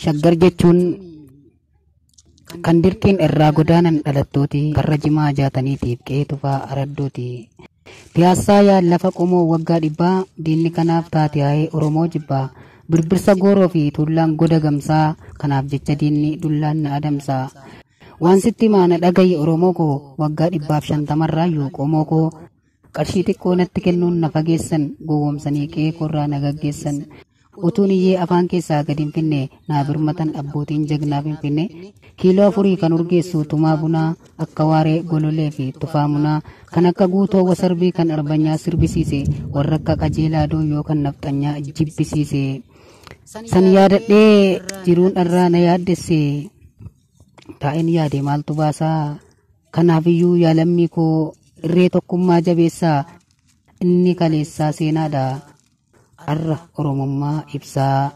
Shaggar jechuun kan dirqiin irraa godaanan dhalattooti karra jimaa jaataniitiif qe'ee tufaa araddooti. Piyaasaa yaa lafa qomoo waggaa dhibbaa diinni kanaaf taate haa'ee Oromoo jibbaa. Birbirsa gooroo fi tuullaan goda gamsaa kanaaf jecha diinni dullaan na adamsaa. Waan sitti maana dhagayi Oromoo koo waggaa 150 qomoo koo qarshii xiqqoo natti kennuun na fageessan gowwoomsanii qe'ee korraa na gaggeessan. Utuun iyyee afaan keessaa gadi hin finne naa birmatan abbootiin jagnaaf hin finne kiiloo 4 kan urgeessu tumaa bunaa akka waaree gololee fi tufaa munaa kan akka guutoo wasarbii kan arbanyaa sirbisiise warra akka qajeelaa dooyyoo kan nafxanyaa jibbisiise. San yaadadhee jiruun irraa na yaaddesse taa'een yaade maaltu baasaa kanaafiyyuu yaalammii koo irree tokkummaa jabeessaa inni kaleessaa seenaadha. Arra Oromummaa ibsaa.